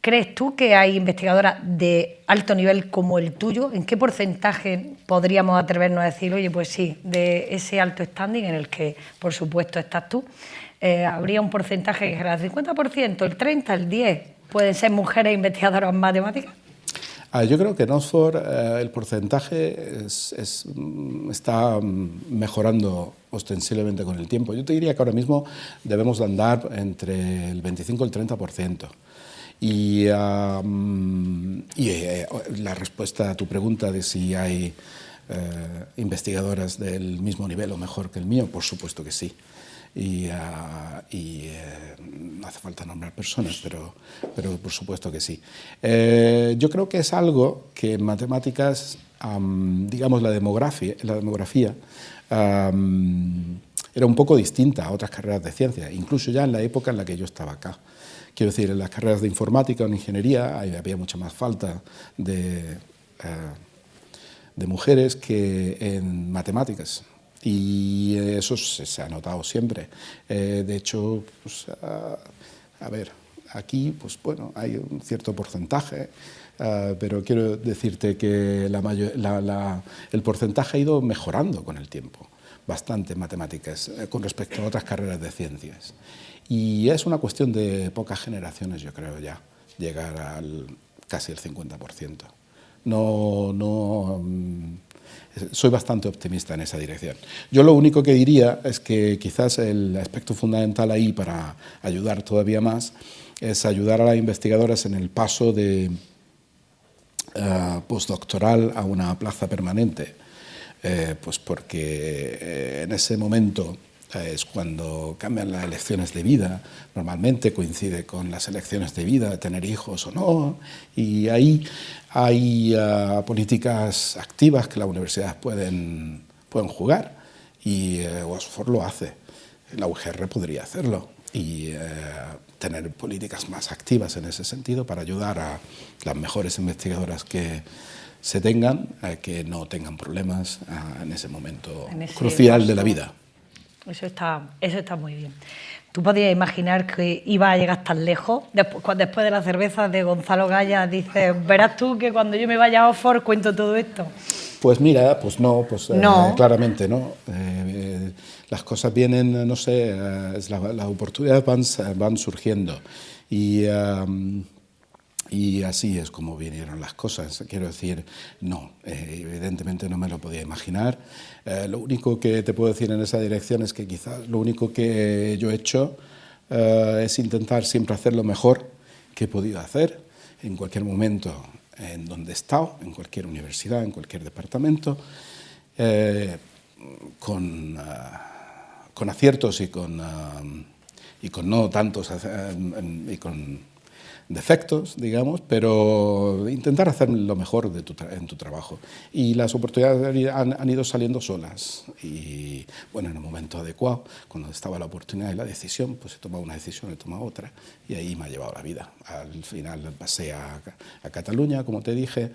¿Crees tú que hay investigadoras de alto nivel como el tuyo? ¿En qué porcentaje podríamos atrevernos a decir, oye, pues sí, de ese alto standing en el que, por supuesto, estás tú, habría un porcentaje que era el 50%, el 30%, el 10%? ¿Pueden ser mujeres investigadoras en matemáticas?
Yo creo que en Oxford el porcentaje está mejorando ostensiblemente con el tiempo. Yo te diría que ahora mismo debemos de andar entre el 25 y el 30%. Y la respuesta a tu pregunta de si hay investigadoras del mismo nivel o mejor que el mío, por supuesto que sí. No hace falta nombrar personas, pero por supuesto que sí. Yo creo que es algo que en matemáticas, digamos, la demografía era un poco distinta a otras carreras de ciencia, incluso ya en la época en la que yo estaba acá. Quiero decir, en las carreras de informática o en ingeniería había mucha más falta de mujeres que en matemáticas. Y eso se ha notado siempre. De hecho, pues, a ver, aquí, pues bueno, hay un cierto porcentaje, pero quiero decirte que el porcentaje ha ido mejorando con el tiempo, bastante en matemáticas, con respecto a otras carreras de ciencias. Y es una cuestión de pocas generaciones, yo creo, ya, llegar al casi el 50%. Soy bastante optimista en esa dirección. Yo lo único que diría es que quizás el aspecto fundamental ahí para ayudar todavía más es ayudar a las investigadoras en el paso de postdoctoral a una plaza permanente, pues porque en ese momento es cuando cambian las elecciones de vida, normalmente coincide con las elecciones de vida, de tener hijos o no, y ahí hay políticas activas que las universidades pueden jugar, y Oxford lo hace, la UGR podría hacerlo, y tener políticas más activas en ese sentido para ayudar a las mejores investigadoras que se tengan, que no tengan problemas en ese momento crucial de la vida.
Eso está muy bien. ¿Tú podías imaginar que iba a llegar tan lejos? Después de la cerveza de Gonzalo Gaya, dices, verás tú que cuando yo me vaya a Oxford cuento todo esto.
Pues mira, pues no, claramente no. Las cosas vienen, no sé, las oportunidades van surgiendo. Y así es como vinieron las cosas. Quiero decir, no, evidentemente no me lo podía imaginar. Lo único que te puedo decir en esa dirección es que quizás lo único que yo he hecho es intentar siempre hacer lo mejor que he podido hacer en cualquier momento en donde he estado, en cualquier universidad, en cualquier departamento, con aciertos y con no tantos y con defectos, digamos, pero intentar hacer lo mejor en tu trabajo. Y las oportunidades han ido saliendo solas. Y bueno, en el momento adecuado, cuando estaba la oportunidad y la decisión, pues he tomado una decisión, he tomado otra, y ahí me ha llevado la vida. Al final pasé a Cataluña, como te dije,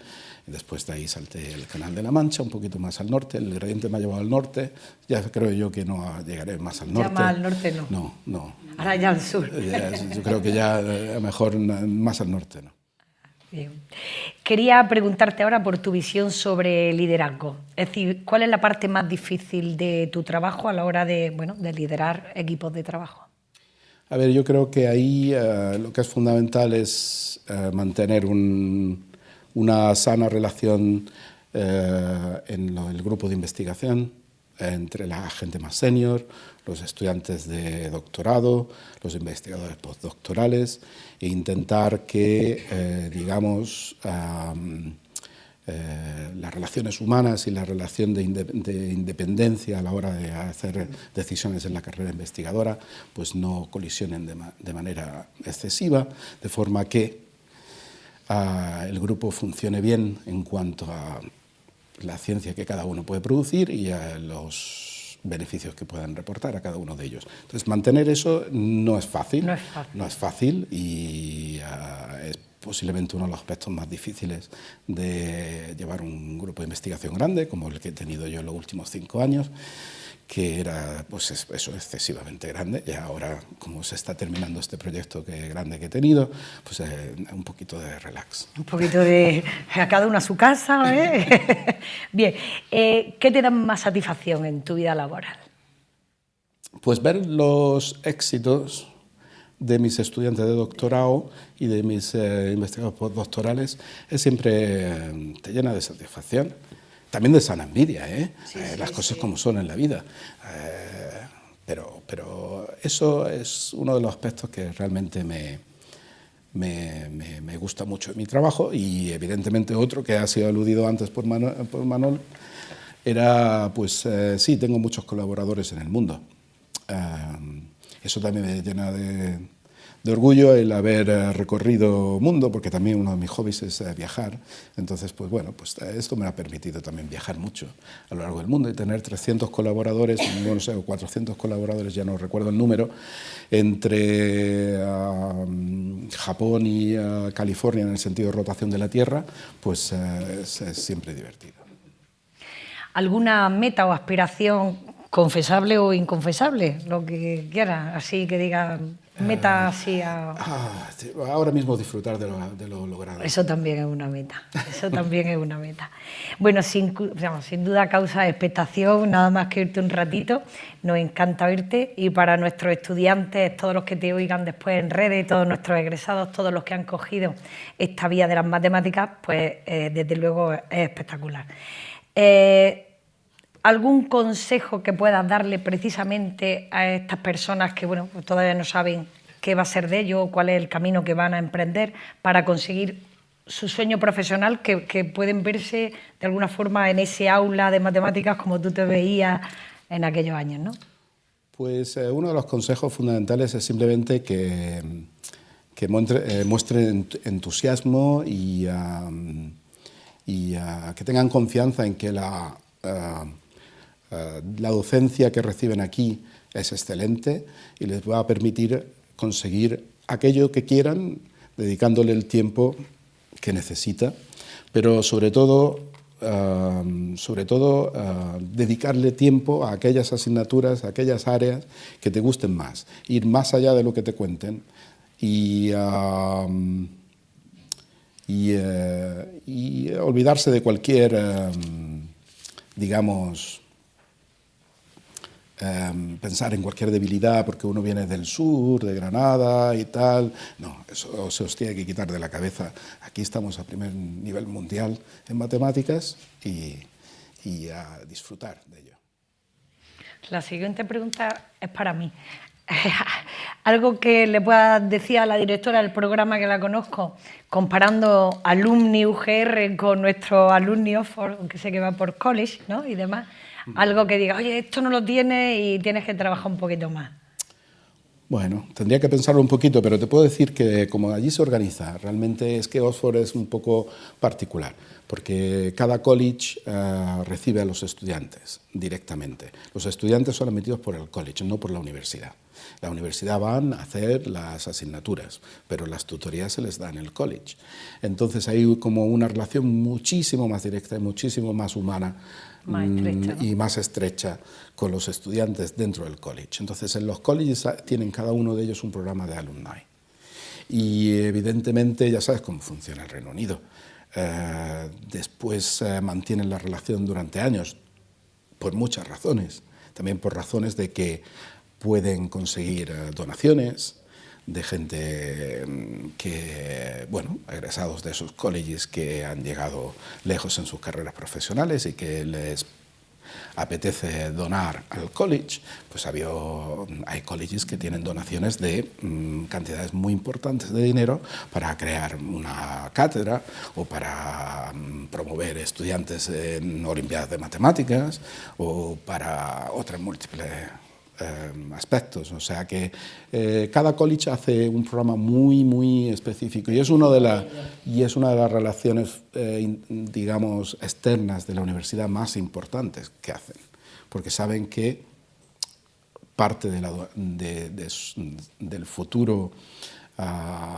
y después de ahí salté el Canal de la Mancha, un poquito más al norte, el gradiente me ha llevado al norte, ya creo yo que no llegaré más al norte.
Ya más al norte
no. No.
Ahora ya al sur.
Yo creo que ya mejor más al norte, ¿no?
Bien. Quería preguntarte ahora por tu visión sobre liderazgo. Es decir, ¿cuál es la parte más difícil de tu trabajo a la hora de liderar equipos de trabajo?
A ver, yo creo que ahí lo que es fundamental es mantener una sana relación en el grupo de investigación, entre la gente más senior, los estudiantes de doctorado, los investigadores postdoctorales, e intentar que, digamos, las relaciones humanas y la relación de independencia a la hora de hacer decisiones en la carrera investigadora, pues no colisionen de manera excesiva, de forma que el grupo funcione bien en cuanto a la ciencia que cada uno puede producir y a los beneficios que puedan reportar a cada uno de ellos. Entonces, mantener eso no es fácil.
No es fácil.
No es fácil y es posiblemente uno de los aspectos más difíciles de llevar un grupo de investigación grande, como el que he tenido yo en los últimos 5 años, que era pues eso, excesivamente grande, y ahora, como se está terminando este proyecto grande que he tenido, pues un poquito de relax.
Un poquito de a cada uno a su casa, ¿eh? Bien, ¿qué te da más satisfacción en tu vida laboral?
Pues ver los éxitos de mis estudiantes de doctorado y de mis investigadores postdoctorales siempre te llena de satisfacción. También de sana envidia, las cosas como son en la vida. Pero eso es uno de los aspectos que realmente me gusta mucho de mi trabajo, y evidentemente otro que ha sido aludido antes por Manol era, pues sí, tengo muchos colaboradores en el mundo. Eso también me llena de orgullo el haber recorrido mundo, porque también uno de mis hobbies es viajar. Entonces, pues bueno, pues esto me ha permitido también viajar mucho a lo largo del mundo y tener 300 colaboradores, no sé, o 400 colaboradores, ya no recuerdo el número, entre Japón y California en el sentido de rotación de la Tierra, pues es siempre divertido.
¿Alguna meta o aspiración confesable o inconfesable? Lo que quieras, así que diga meta así a...
Ahora mismo disfrutar de lo logrado.
Eso también es una meta, eso también es una meta. Bueno, sin duda causa expectación, nada más que irte un ratito, nos encanta verte, y para nuestros estudiantes, todos los que te oigan después en redes, todos nuestros egresados, todos los que han cogido esta vía de las matemáticas, pues desde luego es espectacular. ¿Algún consejo que puedas darle precisamente a estas personas que bueno, pues todavía no saben qué va a ser de ellos o cuál es el camino que van a emprender para conseguir su sueño profesional, que pueden verse de alguna forma en ese aula de matemáticas como tú te veías en aquellos años, ¿no?
Pues uno de los consejos fundamentales es simplemente que muestren entusiasmo y que tengan confianza en que la docencia que reciben aquí es excelente y les va a permitir conseguir aquello que quieran, dedicándole el tiempo que necesita, pero sobre todo dedicarle tiempo a aquellas asignaturas, a aquellas áreas que te gusten más, ir más allá de lo que te cuenten y olvidarse de cualquier, digamos, pensar en cualquier debilidad porque uno viene del sur, de Granada y tal. No, eso se os tiene que quitar de la cabeza. Aquí estamos a primer nivel mundial en matemáticas y a disfrutar de ello.
La siguiente pregunta es para mí. Algo que le pueda decir a la directora del programa, que la conozco, comparando Alumni UGR con nuestros Alumni Oxford, que sé que va por college, ¿no? Y demás. Algo que diga, oye, esto no lo tienes y tienes que trabajar un poquito más.
Bueno, tendría que pensarlo un poquito, pero te puedo decir que como allí se organiza, realmente es que Oxford es un poco particular, porque cada college recibe a los estudiantes directamente. Los estudiantes son admitidos por el college, no por la universidad. La universidad van a hacer las asignaturas, pero las tutorías se les da en el college. Entonces hay como una relación muchísimo más directa y muchísimo más humana,
más estrecha, ¿no?
Y más estrecha con los estudiantes dentro del college. Entonces en los colleges tienen cada uno de ellos un programa de alumni. Y evidentemente ya sabes cómo funciona el Reino Unido. Después mantienen la relación durante años, por muchas razones. También por razones de que pueden conseguir donaciones de gente que, bueno, egresados de esos colleges que han llegado lejos en sus carreras profesionales y que les apetece donar al college, pues hay colleges que tienen donaciones de cantidades muy importantes de dinero para crear una cátedra o para promover estudiantes en olimpiadas de matemáticas o para otras múltiples aspectos. O sea que cada college hace un programa muy, muy específico y es una de las relaciones, digamos, externas de la universidad más importantes que hacen, porque saben que parte del futuro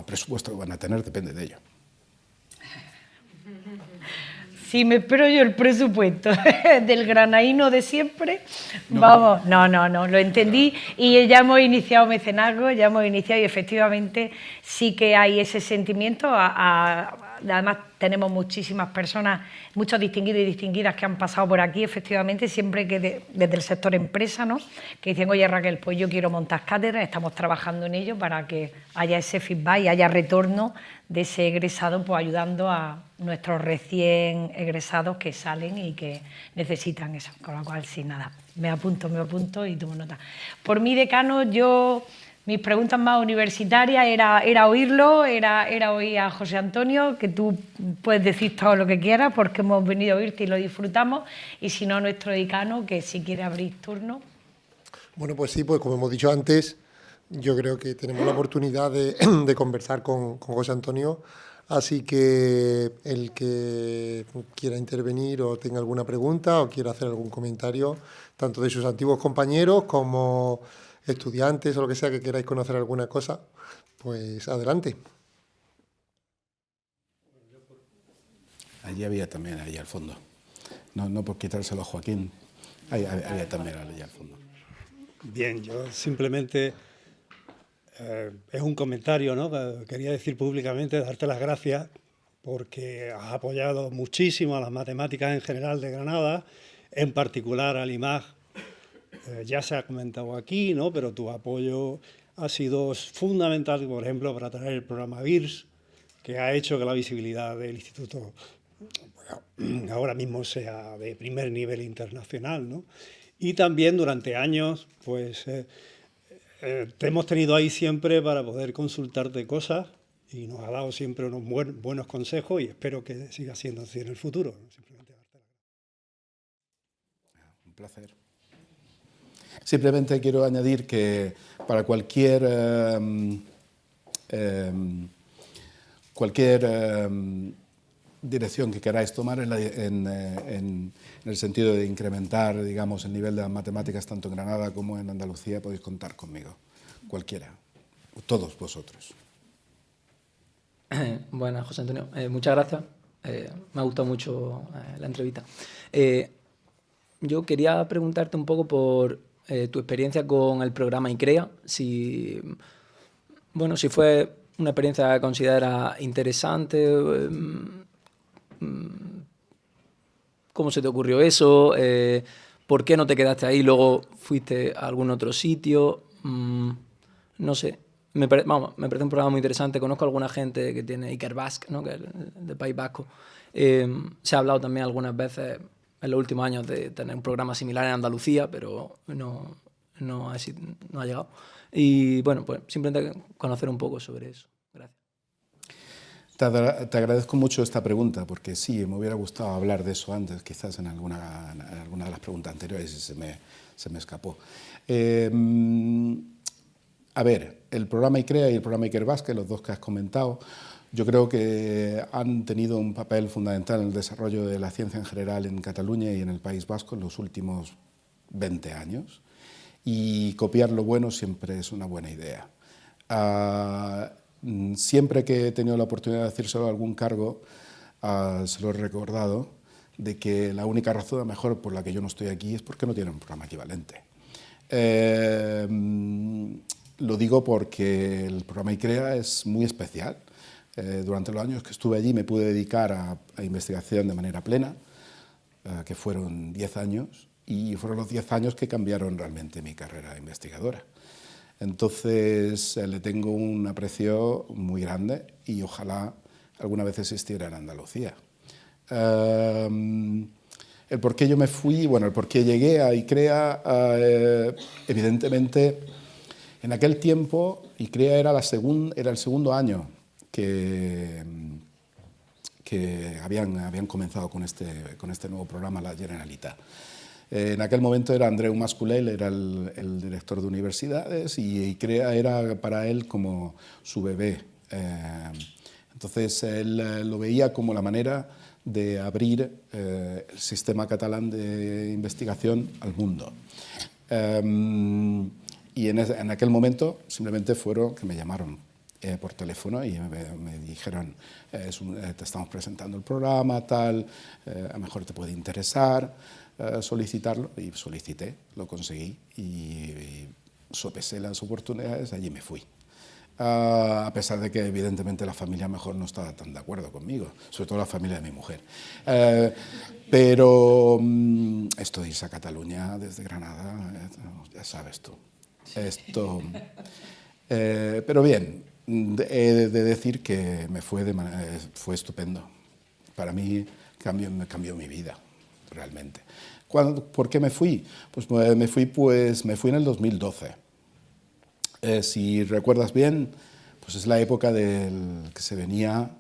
presupuesto que van a tener depende de ello.
Si me espero yo el presupuesto del granaíno de siempre, no. Vamos, no, lo entendí y ya hemos iniciado mecenazgo, ya hemos iniciado y efectivamente sí que hay ese sentimiento. Además tenemos muchísimas personas, muchos distinguidos y distinguidas que han pasado por aquí, efectivamente, siempre que desde el sector empresa, ¿no? Que dicen, oye Raquel, pues yo quiero montar cátedras, estamos trabajando en ello para que haya ese feedback y haya retorno de ese egresado, pues ayudando a nuestros recién egresados que salen y que necesitan eso. Con lo cual, sí, nada, me apunto y tomo nota. Por mí, decano, mis preguntas más universitarias era oírlo, era oír a José Antonio, que tú puedes decir todo lo que quieras porque hemos venido a oírte y lo disfrutamos, y si no, nuestro decano, que si quiere abrir turno.
Bueno, pues sí, pues como hemos dicho antes, yo creo que tenemos la oportunidad de conversar con José Antonio, así que el que quiera intervenir o tenga alguna pregunta o quiera hacer algún comentario, tanto de sus antiguos compañeros como estudiantes o lo que sea, que queráis conocer alguna cosa, pues adelante.
Allí había también, allí al fondo. No por quitárselo a Joaquín, había también allí al fondo.
Bien, yo simplemente, es un comentario, ¿no? Quería decir públicamente, darte las gracias porque has apoyado muchísimo a las matemáticas en general de Granada, en particular al IMAG. Ya se ha comentado aquí, ¿no? Pero tu apoyo ha sido fundamental, por ejemplo, para traer el programa BIRS, que ha hecho que la visibilidad del instituto ahora mismo sea de primer nivel internacional, ¿no? Y también durante años, pues, te hemos tenido ahí siempre para poder consultarte cosas y nos ha dado siempre unos buenos consejos y espero que siga siendo así en el futuro. Simplemente darte las gracias.
Un placer. Simplemente quiero añadir que para cualquier dirección que queráis tomar en el sentido de incrementar, digamos, el nivel de las matemáticas tanto en Granada como en Andalucía, podéis contar conmigo, cualquiera, todos vosotros.
Bueno, José Antonio, muchas gracias. Me ha gustado mucho la entrevista. Yo quería preguntarte un poco por tu experiencia con el programa ICREA, si fue una experiencia que consideras interesante, ¿cómo se te ocurrió eso? ¿Por qué no te quedaste ahí y luego fuiste a algún otro sitio? No sé, me parece un programa muy interesante. Conozco a alguna gente que tiene Ikerbasque, ¿no? Que es del País Vasco. Se ha hablado también algunas veces en los últimos años de tener un programa similar en Andalucía, pero no ha llegado. Y bueno, pues simplemente conocer un poco sobre eso. Gracias.
Te agradezco mucho esta pregunta, porque sí, me hubiera gustado hablar de eso antes, quizás en alguna de las preguntas anteriores y se me escapó. A ver, el programa ICREA y el programa Ikerbasque, los dos que has comentado, yo creo que han tenido un papel fundamental en el desarrollo de la ciencia en general en Cataluña y en el País Vasco en los últimos 20 años. Y copiar lo bueno siempre es una buena idea. Siempre que he tenido la oportunidad de decírselo a algún cargo, se lo he recordado, de que la única razón a lo mejor por la que yo no estoy aquí es porque no tienen un programa equivalente. Lo digo porque el programa ICREA es muy especial. Durante los años que estuve allí me pude dedicar a investigación de manera plena, que fueron 10 años, y fueron los 10 años que cambiaron realmente mi carrera investigadora. Entonces le tengo un aprecio muy grande y ojalá alguna vez existiera en Andalucía. El por qué yo me fui, bueno, el por qué llegué a ICREA, evidentemente en aquel tiempo ICREA era el segundo año que habían comenzado con este nuevo programa, la Generalitat. En aquel momento era Andreu Masculell, era el director de universidades, y ICREA era para él como su bebé. Entonces él lo veía como la manera de abrir el sistema catalán de investigación al mundo. Y en aquel momento simplemente fueron que me llamaron por teléfono y me dijeron, te estamos presentando el programa, tal, a lo mejor te puede interesar solicitarlo. Y solicité, lo conseguí y sopesé las oportunidades, allí me fui. A pesar de que evidentemente la familia mejor no estaba tan de acuerdo conmigo, sobre todo la familia de mi mujer. Pero esto de irse a Cataluña desde Granada, ya sabes tú. Pero bien, he de decir que fue estupendo. Para mí me cambió mi vida, realmente. ¿Por qué me fui? Pues me fui en el 2012. Si recuerdas bien, pues es la época que se venía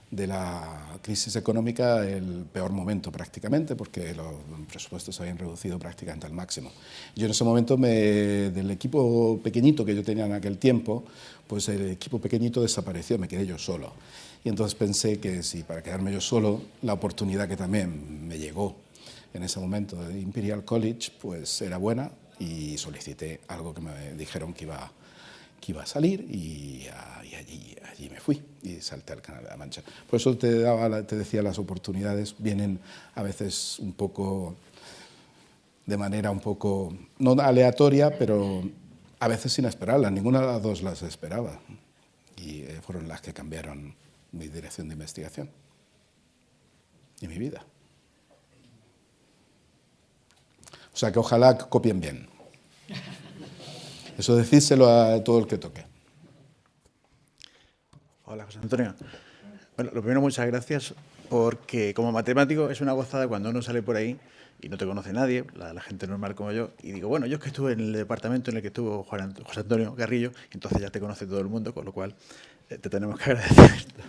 de la crisis económica, el peor momento prácticamente, porque los presupuestos se habían reducido prácticamente al máximo. Yo en ese momento, del equipo pequeñito que yo tenía en aquel tiempo, pues el equipo pequeñito desapareció, me quedé yo solo. Y entonces pensé que si para quedarme yo solo, la oportunidad que también me llegó en ese momento de Imperial College, pues era buena, y solicité algo que me dijeron que iba a salir, y allí me fui y salté al Canal de la Mancha. Por eso te decía, las oportunidades vienen a veces un poco, de manera un poco, no aleatoria, pero a veces sin esperarlas. Ninguna de las dos las esperaba, y fueron las que cambiaron mi dirección de investigación y mi vida. O sea que ojalá copien bien. Eso decírselo a todo el que toque.
Hola, José Antonio. Bueno, lo primero, muchas gracias, porque como matemático es una gozada cuando uno sale por ahí y no te conoce nadie, la gente normal como yo, y digo, bueno, yo es que estuve en el departamento en el que estuvo José Antonio Garrillo, y entonces ya te conoce todo el mundo, con lo cual te tenemos que agradecer esto.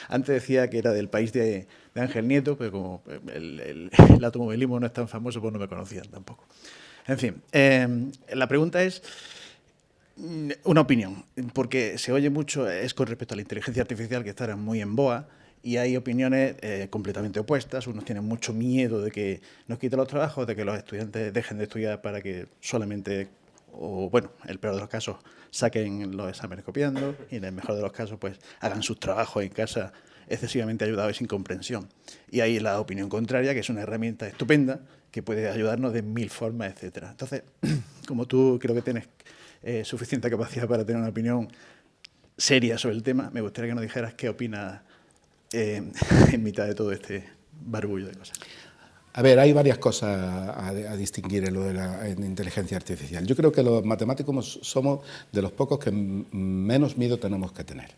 Antes decía que era del país de Ángel Nieto, pero como el automovilismo no es tan famoso, pues no me conocían tampoco. En fin, la pregunta es una opinión, porque se oye mucho, es con respecto a la inteligencia artificial, que está muy en boga, y hay opiniones completamente opuestas. Unos tienen mucho miedo de que nos quite los trabajos, de que los estudiantes dejen de estudiar para que solamente, o bueno, en el peor de los casos, saquen los exámenes copiando, y en el mejor de los casos, pues hagan sus trabajos en casa excesivamente ayudados y sin comprensión. Y hay la opinión contraria, que es una herramienta estupenda, que puede ayudarnos de mil formas, etcétera. Entonces, como tú creo que tienes suficiente capacidad para tener una opinión seria sobre el tema, me gustaría que nos dijeras qué opinas en mitad de todo este barullo de cosas.
A ver, hay varias cosas a distinguir en lo de la inteligencia artificial. Yo creo que los matemáticos somos de los pocos que menos miedo tenemos que tener.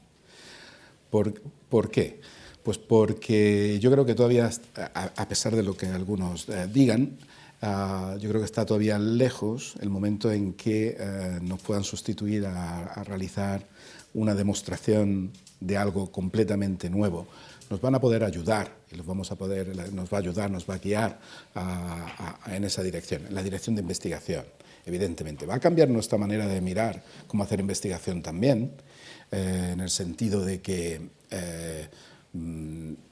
¿Por qué? Pues porque yo creo que todavía, a pesar de lo que algunos digan, yo creo que está todavía lejos el momento en que nos puedan sustituir a realizar una demostración de algo completamente nuevo. Nos van a poder ayudar y nos va a ayudar, nos va a guiar en esa dirección, en la dirección de investigación, evidentemente. Va a cambiar nuestra manera de mirar cómo hacer investigación también, en el sentido de que,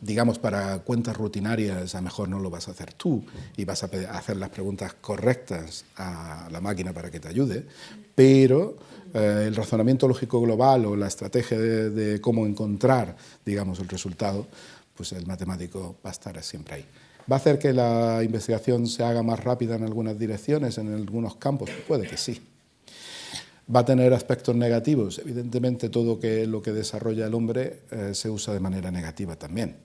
digamos, para cuentas rutinarias a lo mejor no lo vas a hacer tú y vas a hacer las preguntas correctas a la máquina para que te ayude, pero el razonamiento lógico global o la estrategia de cómo encontrar, digamos, el resultado, pues el matemático va a estar siempre ahí. ¿Va a hacer que la investigación se haga más rápida en algunas direcciones, en algunos campos? Puede que sí. ¿Va a tener aspectos negativos? Evidentemente todo lo que desarrolla el hombre se usa de manera negativa también.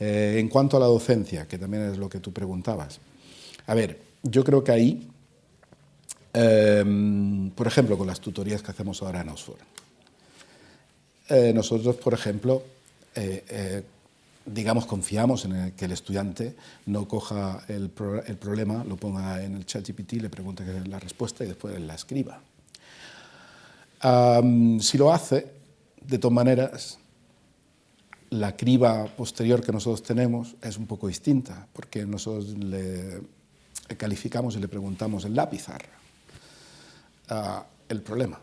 En cuanto a la docencia, que también es lo que tú preguntabas, a ver, yo creo que ahí, por ejemplo, con las tutorías que hacemos ahora en Oxford, nosotros, por ejemplo, digamos, confiamos en que el estudiante no coja el problema, lo ponga en el ChatGPT, le pregunte la respuesta y después la escriba. Si lo hace, de todas maneras, la criba posterior que nosotros tenemos es un poco distinta, porque nosotros le calificamos y le preguntamos en la pizarra el problema.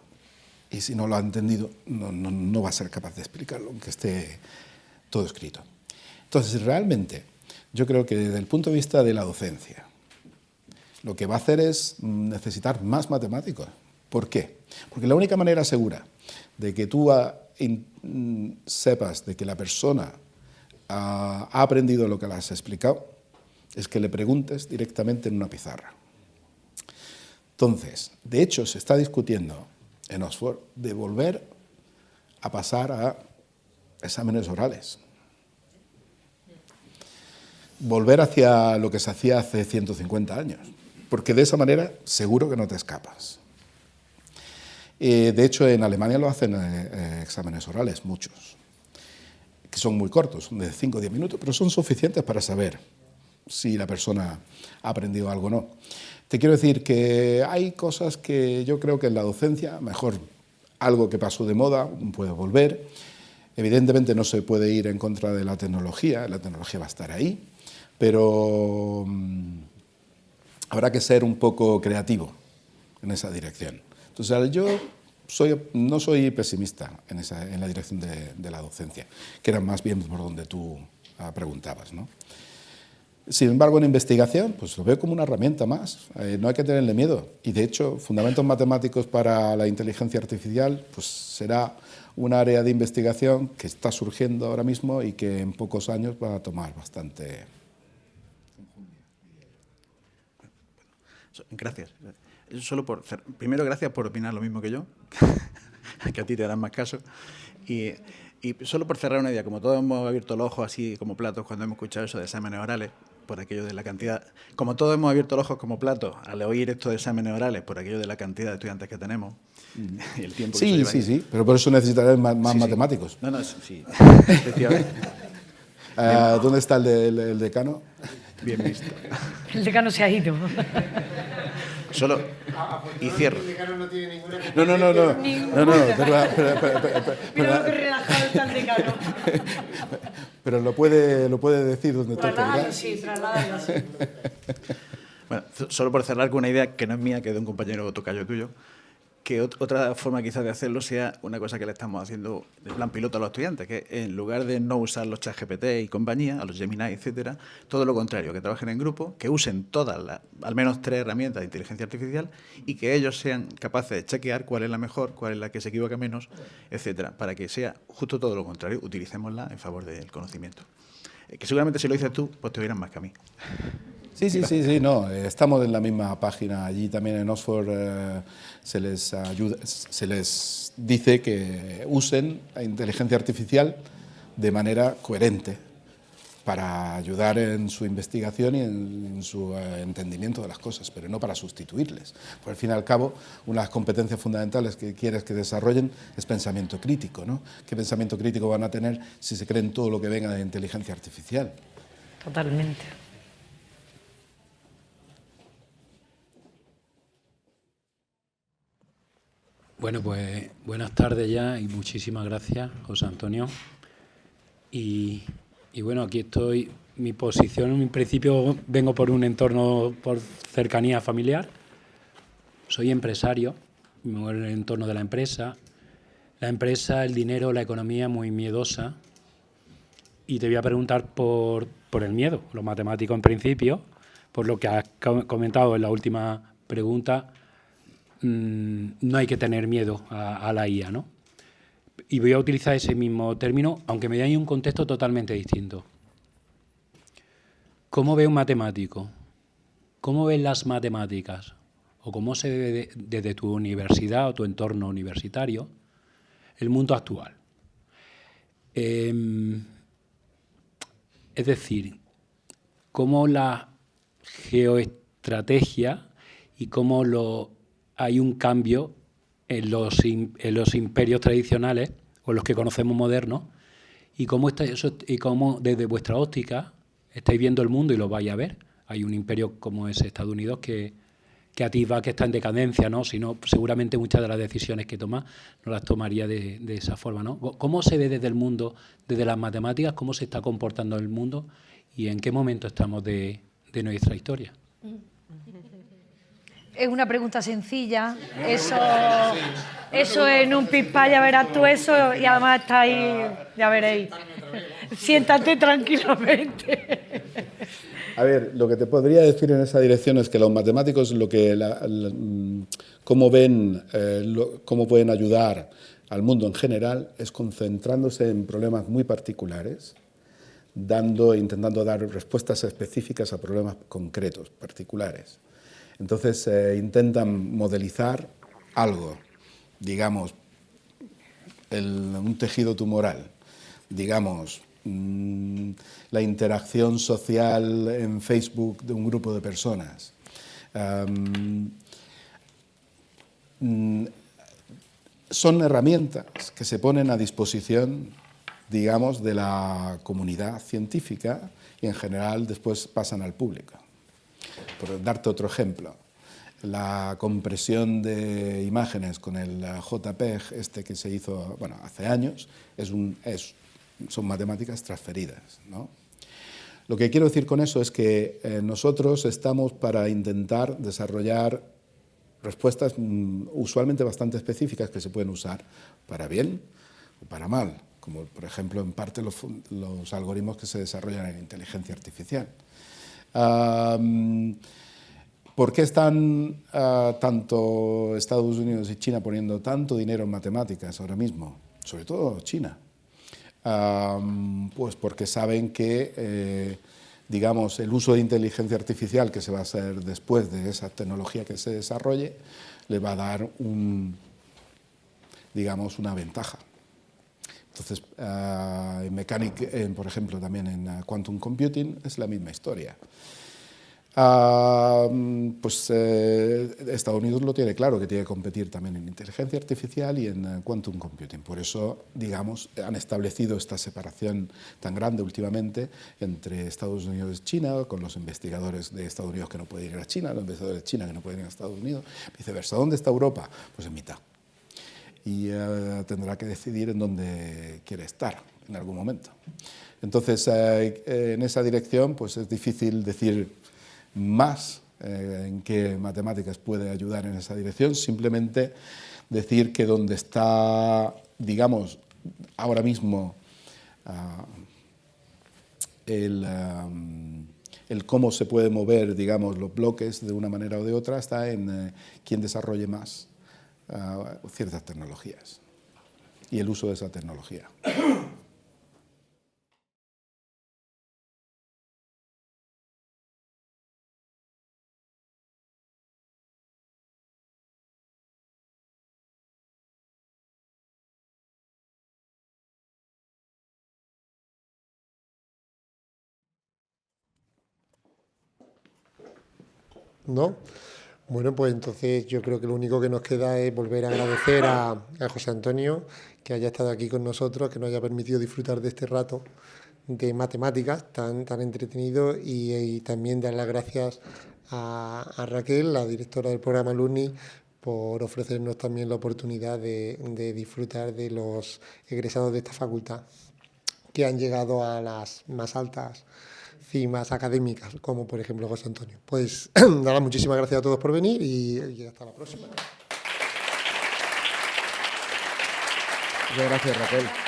Y si no lo ha entendido, no va a ser capaz de explicarlo, aunque esté todo escrito. Entonces, realmente, yo creo que desde el punto de vista de la docencia, lo que va a hacer es necesitar más matemáticos. ¿Por qué? Porque la única manera segura de que tú sepas de que la persona ha aprendido lo que le has explicado es que le preguntes directamente en una pizarra. Entonces, de hecho, se está discutiendo en Oxford de volver a pasar a exámenes orales. Volver hacia lo que se hacía hace 150 años, porque de esa manera seguro que no te escapas. De hecho, en Alemania lo hacen exámenes orales, muchos, que son muy cortos, son de 5 o 10 minutos, pero son suficientes para saber si la persona ha aprendido algo o no. Te quiero decir que hay cosas que yo creo que en la docencia, mejor algo que pasó de moda, puede volver. Evidentemente no se puede ir en contra de la tecnología va a estar ahí, pero habrá que ser un poco creativo en esa dirección. Entonces yo no soy pesimista en la dirección de la docencia, que era más bien por donde tú preguntabas, ¿no? Sin embargo, en investigación, pues lo veo como una herramienta más, no hay que tenerle miedo. Y de hecho, fundamentos matemáticos para la inteligencia artificial, pues será un área de investigación que está surgiendo ahora mismo y que en pocos años va a tomar bastante.
Gracias. Primero, gracias por opinar lo mismo que yo, que a ti te dan más caso. Y solo por cerrar una idea, como todos hemos abierto los ojos así como platos cuando hemos escuchado eso de exámenes orales, por aquello de la cantidad, como todos hemos abierto los ojos como platos al oír esto de exámenes orales, por aquello de la cantidad de estudiantes que tenemos y el tiempo que se lleva ahí.
Sí, pero por eso necesitarás más matemáticos.
No, sí, efectivamente.
¿Dónde está el decano?
Bien visto.
El decano se ha ido.
Solo, y cierro.
No.
Mira qué relajado está el decano.
Pero lo puede decir donde toque, ¿verdad?
Sí, trasladalo, sí.
Bueno, solo por cerrar con una idea que no es mía, que es de un compañero tocayo tuyo, que otra forma quizás de hacerlo sea una cosa que le estamos haciendo en plan piloto a los estudiantes, que en lugar de no usar los ChatGPT y compañía, a los Gemini, etcétera, todo lo contrario, que trabajen en grupo, que usen al menos 3 herramientas de inteligencia artificial y que ellos sean capaces de chequear cuál es la mejor, cuál es la que se equivoca menos, etcétera, para que sea justo todo lo contrario, utilicémosla en favor del conocimimiento. Que seguramente si lo dices tú, pues te oirán más que a mí.
Sí, no, estamos en la misma página. Allí también en Oxford se les dice que usen la inteligencia artificial de manera coherente para ayudar en su investigación y en su entendimiento de las cosas, pero no para sustituirles. Por al fin y al cabo, una de las competencias fundamentales que quieres que desarrollen es pensamiento crítico, ¿no? ¿Qué pensamiento crítico van a tener si se creen todo lo que venga de inteligencia artificial?
Totalmente.
Bueno, pues buenas tardes ya y muchísimas gracias, José Antonio. Y bueno, aquí estoy. Mi posición, en principio, vengo por un entorno, por cercanía familiar. Soy empresario, me muevo en el entorno de la empresa. La empresa, el dinero, la economía, muy miedosa. Y te voy a preguntar por el miedo, lo matemático en principio, por lo que has comentado en la última pregunta. No hay que tener miedo a la IA, ¿no? Y voy a utilizar ese mismo término, aunque me dé ahí un contexto totalmente distinto. ¿Cómo ve un matemático? ¿Cómo ven las matemáticas? ¿O cómo se ve desde tu universidad o tu entorno universitario el mundo actual? Es decir, cómo la geoestrategia y cómo hay un cambio en los imperios tradicionales o los que conocemos modernos y cómo desde vuestra óptica estáis viendo el mundo y lo vais a ver. Hay un imperio como es Estados Unidos que atisba que está en decadencia, ¿no? Si no, seguramente muchas de las decisiones que toma no las tomaría de esa forma, ¿no? ¿Cómo se ve desde el mundo, desde las matemáticas, cómo se está comportando el mundo y en qué momento estamos de nuestra historia?
Es una pregunta sencilla. Eso en un pispá ya verás tú eso y además está ahí, ya veréis. Siéntate tranquilamente.
A ver, lo que te podría decir en esa dirección es que los matemáticos cómo ven, cómo pueden ayudar al mundo en general es concentrándose en problemas muy particulares, intentando dar respuestas específicas a problemas concretos, particulares. Entonces intentan modelizar algo, digamos, un tejido tumoral, digamos, la interacción social en Facebook de un grupo de personas. Son herramientas que se ponen a disposición, digamos, de la comunidad científica y en general después pasan al público. Por darte otro ejemplo, la compresión de imágenes con el JPEG que se hizo hace años son matemáticas transferidas, ¿no? Lo que quiero decir con eso es que nosotros estamos para intentar desarrollar respuestas usualmente bastante específicas que se pueden usar para bien o para mal, como por ejemplo en parte los algoritmos que se desarrollan en inteligencia artificial. ¿Por qué están tanto Estados Unidos y China poniendo tanto dinero en matemáticas ahora mismo? Sobre todo China. Pues porque saben que, digamos, el uso de inteligencia artificial que se va a hacer después de esa tecnología que se desarrolle, le va a dar digamos, una ventaja. Entonces, por ejemplo, también en quantum computing es la misma historia. Estados Unidos lo tiene claro, que tiene que competir también en inteligencia artificial y en quantum computing. Por eso, digamos, han establecido esta separación tan grande últimamente entre Estados Unidos y China, con los investigadores de Estados Unidos que no pueden ir a China, los investigadores de China que no pueden ir a Estados Unidos, viceversa. ¿Dónde está Europa? Pues en mitad. Y tendrá que decidir en dónde quiere estar en algún momento. Entonces, en esa dirección, pues es difícil decir más en qué matemáticas puede ayudar en esa dirección, simplemente decir que donde está, digamos, ahora mismo el cómo se puede mover, digamos, los bloques de una manera o de otra está en quién desarrolle más ciertas tecnologías y el uso de esa tecnología.
¿No? Bueno, pues entonces yo creo que lo único que nos queda es volver a agradecer a José Antonio que haya estado aquí con nosotros, que nos haya permitido disfrutar de este rato de matemáticas tan entretenido y también dar las gracias a Raquel, la directora del programa LUNI, por ofrecernos también la oportunidad de disfrutar de los egresados de esta facultad que han llegado a las más altas cimas académicas, como por ejemplo José Antonio. Pues nada, muchísimas gracias a todos por venir y hasta la próxima.
Muchas gracias, Raquel.